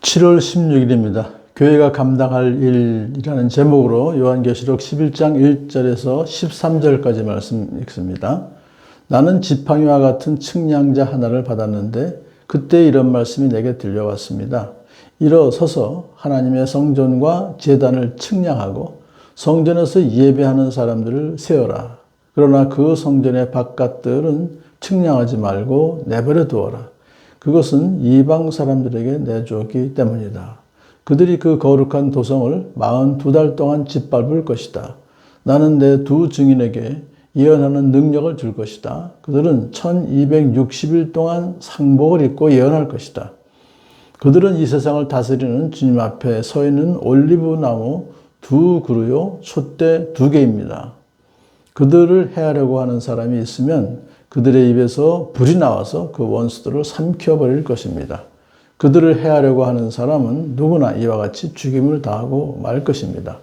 7월 16일입니다. 교회가 감당할 일이라는 제목으로 요한계시록 11장 1절에서 13절까지 말씀 읽습니다. 나는 지팡이와 같은 측량자 하나를 받았는데 그때 이런 말씀이 내게 들려왔습니다. 일어서서 하나님의 성전과 제단을 측량하고 성전에서 예배하는 사람들을 세어라. 그러나 그 성전의 바깥들은 측량하지 말고 내버려 두어라. 그것은 이방 사람들에게 내주었기 때문이다. 그들이 그 거룩한 도성을 42달 동안 짓밟을 것이다. 나는 내 두 증인에게 예언하는 능력을 줄 것이다. 그들은 1260일 동안 상복을 입고 예언할 것이다. 그들은 이 세상을 다스리는 주님 앞에 서 있는 올리브 나무 두 그루요 촛대 두 개입니다. 그들을 해하려고 하는 사람이 있으면 그들의 입에서 불이 나와서 그 원수들을 삼켜버릴 것입니다. 그들을 해하려고 하는 사람은 누구나 이와 같이 죽임을 당하고 말 것입니다.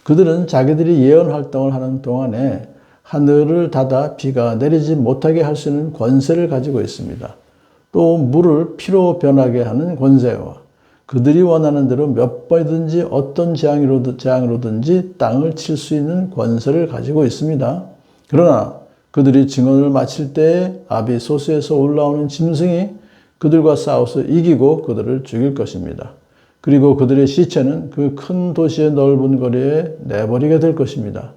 그들은 자기들이 예언 활동을 하는 동안에 하늘을 닫아 비가 내리지 못하게 할 수 있는 권세를 가지고 있습니다. 또 물을 피로 변하게 하는 권세와 그들이 원하는 대로 몇 번이든지 어떤 재앙으로든지 땅을 칠 수 있는 권세를 가지고 있습니다. 그러나 그들이 증언을 마칠 때에 아비소스에서 올라오는 짐승이 그들과 싸워서 이기고 그들을 죽일 것입니다. 그리고 그들의 시체는 그 큰 도시의 넓은 거리에 내버리게 될 것입니다.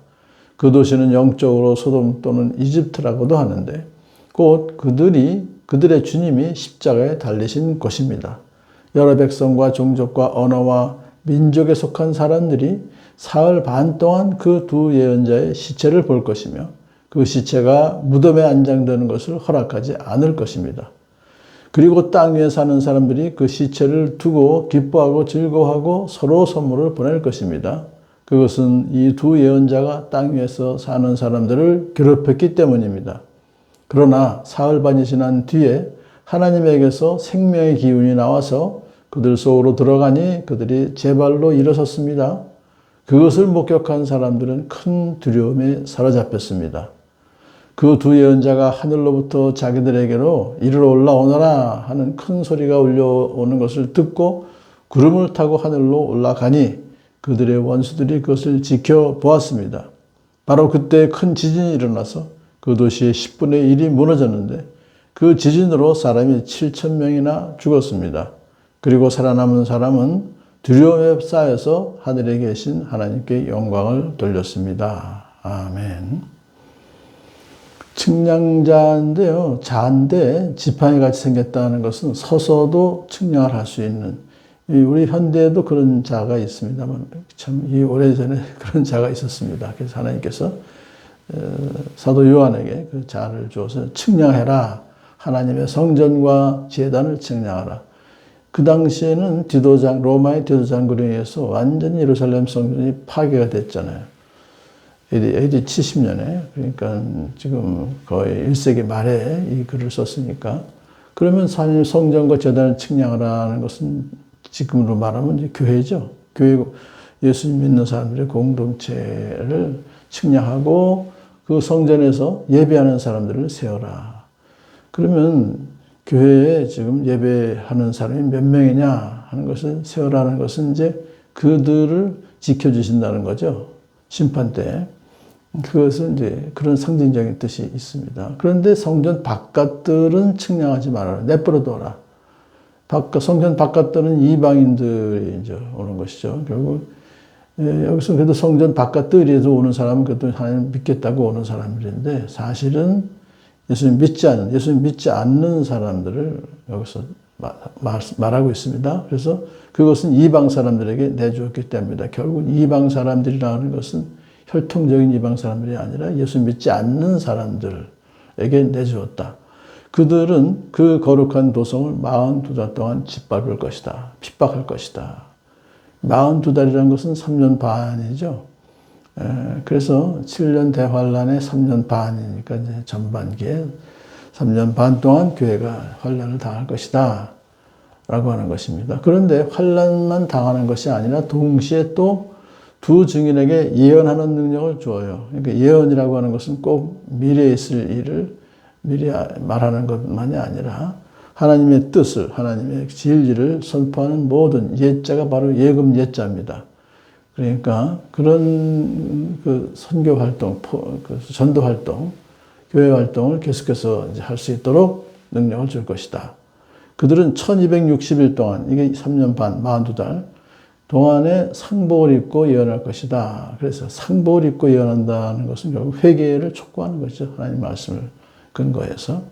그 도시는 영적으로 소돔 또는 이집트라고도 하는데 곧 그들의 주님이 십자가에 달리신 곳입니다. 여러 백성과 종족과 언어와 민족에 속한 사람들이 사흘 반 동안 그 두 예언자의 시체를 볼 것이며 그 시체가 무덤에 안장되는 것을 허락하지 않을 것입니다. 그리고 땅 위에 사는 사람들이 그 시체를 두고 기뻐하고 즐거워하고 서로 선물을 보낼 것입니다. 그것은 이 두 예언자가 땅 위에서 사는 사람들을 괴롭혔기 때문입니다. 그러나 사흘 반이 지난 뒤에 하나님에게서 생명의 기운이 나와서 그들 속으로 들어가니 그들이 제발로 일어섰습니다. 그것을 목격한 사람들은 큰 두려움에 사로잡혔습니다. 그 두 예언자가 하늘로부터 자기들에게로 이리로 올라오너라 하는 큰 소리가 울려오는 것을 듣고 구름을 타고 하늘로 올라가니 그들의 원수들이 그것을 지켜보았습니다. 바로 그때 큰 지진이 일어나서 그 도시의 10분의 1이 무너졌는데 그 지진으로 사람이 7,000명이나 죽었습니다. 그리고 살아남은 사람은 두려움에 쌓여서 하늘에 계신 하나님께 영광을 돌렸습니다. 아멘. 측량자인데요. 자인데 지팡이 같이 생겼다는 것은 서서도 측량을 할 수 있는, 우리 현대에도 그런 자가 있습니다만 참 이 오래전에 그런 자가 있었습니다. 그래서 하나님께서 사도 요한에게 그 자를 주어서 측량해라. 하나님의 성전과 제단을 측량하라. 그 당시에는 로마의 디도장군에 의해서 완전히 예루살렘 성전이 파괴가 됐잖아요. AD 70년에, 그러니까 지금 거의 1세기 말에 이 글을 썼으니까, 그러면 하나님 성전과 제단을 측량하라는 것은 지금으로 말하면 이제 교회죠. 교회, 예수님 믿는 사람들의 공동체를 측량하고 그 성전에서 예배하는 사람들을 세워라. 그러면 교회에 지금 예배하는 사람이 몇 명이냐 하는 것을 세워라는 것은 이제 그들을 지켜주신다는 거죠. 심판 때. 그것은 이제 그런 상징적인 뜻이 있습니다. 그런데 성전 바깥들은 측량하지 말아라. 내버려 둬라. 성전 바깥들은 이방인들이 이제 오는 것이죠. 결국, 여기서 그래도 성전 바깥들에서 오는 사람은 그래도 하나님 믿겠다고 오는 사람들인데 사실은 예수님 믿지 않는 사람들을 여기서 말하고 있습니다. 그래서 그것은 이방 사람들에게 내주었기 때문이다. 결국 이방 사람들이라는 것은 혈통적인 이방 사람들이 아니라 예수 믿지 않는 사람들에게 내주었다. 그들은 그 거룩한 도성을 42달 동안 짓밟을 것이다. 핍박할 것이다. 42달이라는 것은 3년 반이죠. 그래서 7년 대환란에 3년 반이니까 이제 전반기에 3년 반 동안 교회가 환란을 당할 것이다. 라고 하는 것입니다. 그런데 환란만 당하는 것이 아니라 동시에 또 두 증인에게 예언하는 능력을 주어요. 그러니까 예언이라고 하는 것은 꼭 미래에 있을 일을 미리 말하는 것만이 아니라 하나님의 뜻을, 하나님의 진리를 선포하는 모든 예자가 바로 예금 예자입니다. 그러니까 그런 그 선교 활동, 그 전도 활동, 교회 활동을 계속해서 할 수 있도록 능력을 줄 것이다. 그들은 1260일 동안, 이게 3년 반, 42달 동안에 상복을 입고 예언할 것이다. 그래서 상복을 입고 예언한다는 것은 결국 회개를 촉구하는 것이죠. 하나님 말씀을 근거해서.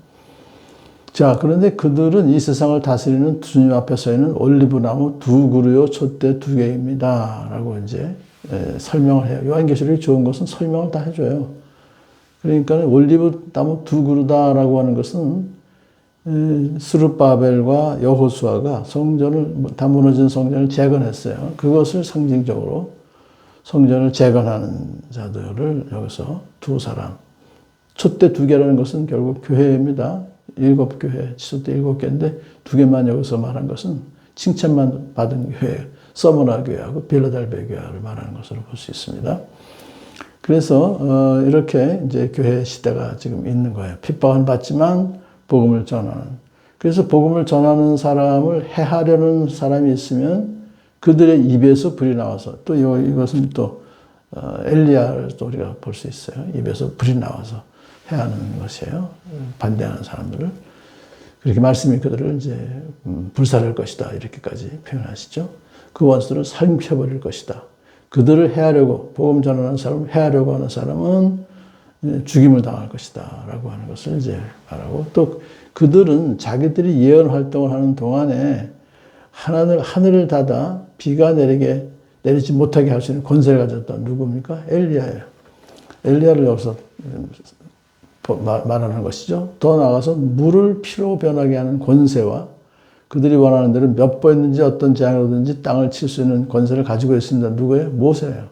자, 그런데 그들은 이 세상을 다스리는 주님 앞에 서 있는 올리브나무 두 그루요 촛대 두 개입니다. 라고 이제 설명을 해요. 요한계시록이 좋은 것은 설명을 다 해줘요. 그러니까 올리브나무 두 그루다라고 하는 것은 스룹바벨과 여호수아가 성전을, 다 무너진 성전을 재건했어요. 그것을 상징적으로 성전을 재건하는 자들을 여기서 두 사람. 촛대 두 개라는 것은 결국 교회입니다. 7교회, 촛대 7개인데 두 개만 여기서 말한 것은 칭찬만 받은 교회, 서머나 교회하고 빌라델베 교회를 말하는 것으로 볼 수 있습니다. 그래서 이렇게 이제 교회 시대가 지금 있는 거예요. 핍박은 받지만 복음을 전하는. 그래서 복음을 전하는 사람을 해하려는 사람이 있으면 그들의 입에서 불이 나와서, 또 이것은 또 엘리야를 또 우리가 볼 수 있어요. 입에서 불이 나와서 해하는 것이에요. 반대하는 사람들을. 그렇게 말씀이 그들을 이제 불살할 것이다. 이렇게까지 표현하시죠. 그 원수를 살펴버릴 것이다. 그들을 해하려고, 복음 전하는 사람을 해하려고 하는 사람은 죽임을 당할 것이다. 라고 하는 것을 이제 말하고, 또 그들은 자기들이 예언 활동을 하는 동안에 하늘을 닫아 비가 내리지 못하게 할 수 있는 권세를 가졌던 누굽니까? 엘리야예요. 엘리야를 여기서 말하는 것이죠. 더 나아가서 물을 피로 변하게 하는 권세와 그들이 원하는 대로 몇 번이든지 어떤 재앙이든지 땅을 칠 수 있는 권세를 가지고 있습니다. 누구예요? 모세예요.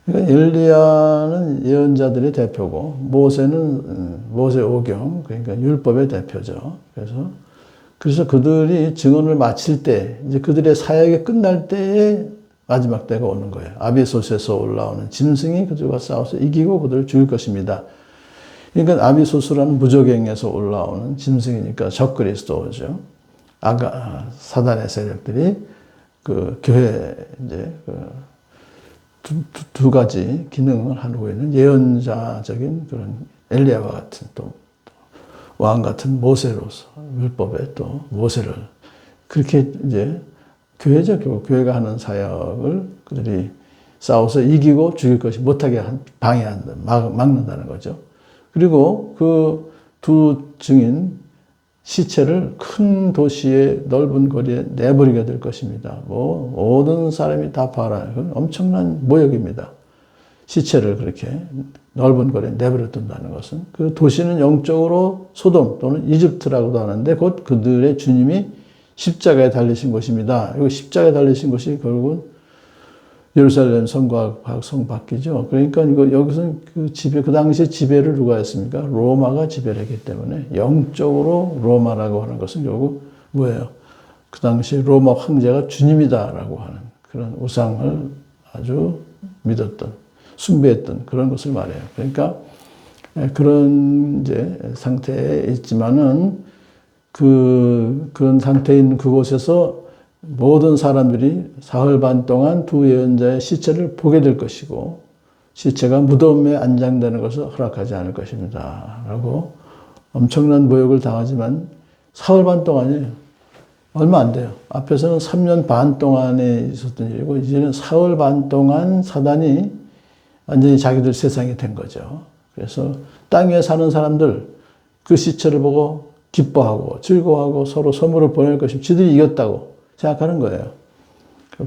그러니까 엘리야는 예언자들의 대표고 모세는 모세 오경, 그러니까 율법의 대표죠. 그래서 그들이 증언을 마칠 때, 이제 그들의 사역이 끝날 때에 마지막 때가 오는 거예요. 아비소스에서 올라오는 짐승이 그들과 싸워서 이기고 그들을 죽일 것입니다. 그러니까 아비소스라는 무적행에서 올라오는 짐승이니까 적그리스도죠. 사단의 세력들이 그 교회 이제 두 가지 기능을 하고 있는 예언자적인 그런 엘리야와 같은 또 왕 같은 모세로서 율법의 또 모세를 그렇게 이제 교회죠. 결국 교회가 하는 사역을 그들이 싸워서 이기고 죽일 것이 못하게 방해한다, 막는다는 거죠. 그리고 그 두 증인 시체를 큰 도시의 넓은 거리에 내버리게 될 것입니다. 모든 사람이 다 봐라. 그건 엄청난 모욕입니다. 시체를 그렇게 넓은 거리에 내버려 둔다는 것은 그 도시는 영적으로 소돔 또는 이집트라고도 하는데 곧 그들의 주님이 십자가에 달리신 곳입니다. 이거 십자가에 달리신 곳이 결국은 예루살렘 성곽 성 밖이죠. 그러니까 여기서는 그 당시에 지배를 누가 했습니까? 로마가 지배를 했기 때문에 영적으로 로마라고 하는 것은 결국 뭐예요? 그 당시 로마 황제가 주님이다라고 하는 그런 우상을 아주 믿었던, 숭배했던 그런 것을 말해요. 그러니까 그런 이제 상태에 있지만은 그런 상태에 있는 그곳에서 모든 사람들이 사흘 반 동안 두 예언자의 시체를 보게 될 것이고 시체가 무덤에 안장되는 것을 허락하지 않을 것입니다. 라고 엄청난 모욕을 당하지만 사흘 반 동안이에요. 얼마 안 돼요. 앞에서는 3년 반 동안에 있었던 일이고 이제는 사흘 반 동안 사단이 완전히 자기들 세상이 된 거죠. 그래서 땅 위에 사는 사람들 그 시체를 보고 기뻐하고 즐거워하고 서로 선물을 보낼 것이고 지들이 이겼다고 생각하는 거예요.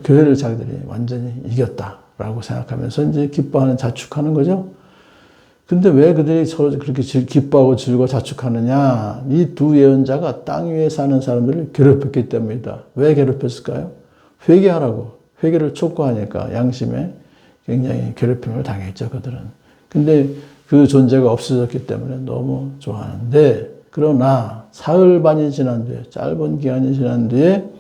교회를 자기들이 완전히 이겼다라고 생각하면서 이제 기뻐하는, 자축하는 거죠. 근데 왜 그들이 서로 그렇게 기뻐하고 즐거워 자축하느냐? 이 두 예언자가 땅 위에 사는 사람들을 괴롭혔기 때문이다. 왜 괴롭혔을까요? 회개하라고. 회개를 촉구하니까 양심에 굉장히 괴롭힘을 당했죠, 그들은. 근데 그 존재가 없어졌기 때문에 너무 좋아하는데, 그러나 사흘 반이 지난 뒤에, 짧은 기간이 지난 뒤에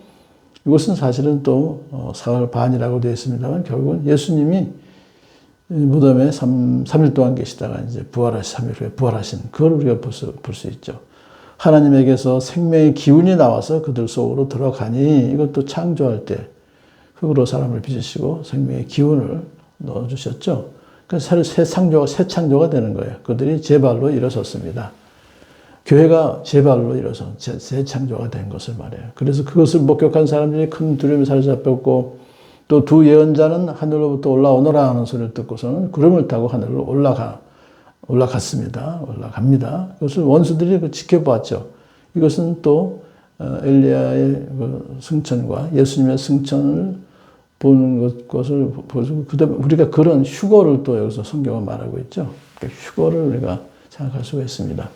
이것은 사실은 또 사흘 반이라고 되어 있습니다만 결국은 예수님이 무덤에 3일 동안 계시다가 이제 3일 후에 부활하신 그걸 우리가 볼 수 있죠. 하나님에게서 생명의 기운이 나와서 그들 속으로 들어가니 이것도 창조할 때 흙으로 사람을 빚으시고 생명의 기운을 넣어주셨죠. 그래서 새 창조가 되는 거예요. 그들이 제 발로 일어섰습니다. 교회가 제 발로 일어선 새 창조가 된 것을 말해요. 그래서 그것을 목격한 사람들이 큰 두려움에 사로잡혔고 또 두 예언자는 하늘로부터 올라오너라 하는 소리를 듣고서는 구름을 타고 하늘로 올라갑니다. 그것을 원수들이 지켜보았죠. 이것은 또 엘리야의 승천과 예수님의 승천을 보는 것을 보고 우리가 그런 휴거를 또 여기서 성경은 말하고 있죠. 휴거를 우리가 생각할 수가 있습니다.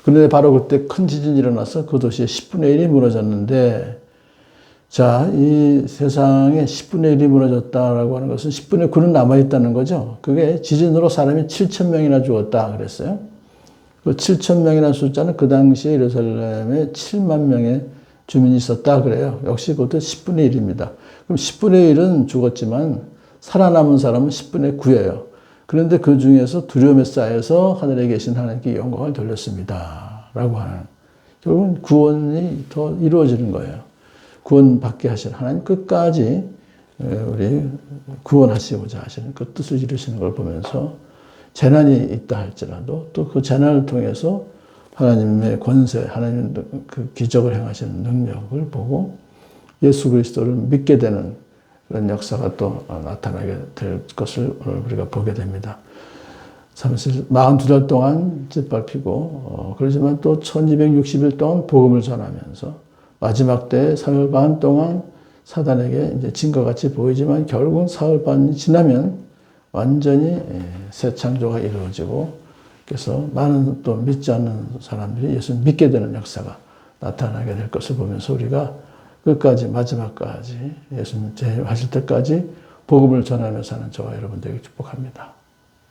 그런데 바로 그때 큰 지진이 일어나서 그 도시의 10분의 1이 무너졌는데 자, 이 세상에 10분의 1이 무너졌다라고 하는 것은 10분의 9는 남아있다는 거죠. 그게 지진으로 사람이 7,000명이나 죽었다 그랬어요. 그 7,000명이라는 숫자는 그 당시에 예루살렘에 7만 명의 주민이 있었다 그래요. 역시 그것도 10분의 1입니다. 그럼 10분의 1은 죽었지만 살아남은 사람은 10분의 9예요. 그런데 그 중에서 두려움에 쌓여서 하늘에 계신 하나님께 영광을 돌렸습니다. 라고 하는. 결국은 구원이 더 이루어지는 거예요. 구원받게 하시는 하나님 끝까지 우리 구원하시고자 하시는 그 뜻을 이루시는 걸 보면서 재난이 있다 할지라도 또 그 재난을 통해서 하나님의 권세, 하나님 그 기적을 행하시는 능력을 보고 예수 그리스도를 믿게 되는 그런 역사가 또 나타나게 될 것을 오늘 우리가 보게 됩니다. 사실 42달 동안 짓밟히고 그러지만 또 1260일 동안 복음을 전하면서 마지막 때 사흘 반 동안 사단에게 이제 진 것 같이 보이지만 결국은 사흘 반이 지나면 완전히 새 창조가 이루어지고 그래서 많은 또 믿지 않는 사람들이 예수를 믿게 되는 역사가 나타나게 될 것을 보면서 우리가 끝까지 마지막까지 예수님 재림하실 때까지 복음을 전하며 사는 저와 여러분 되게 축복합니다.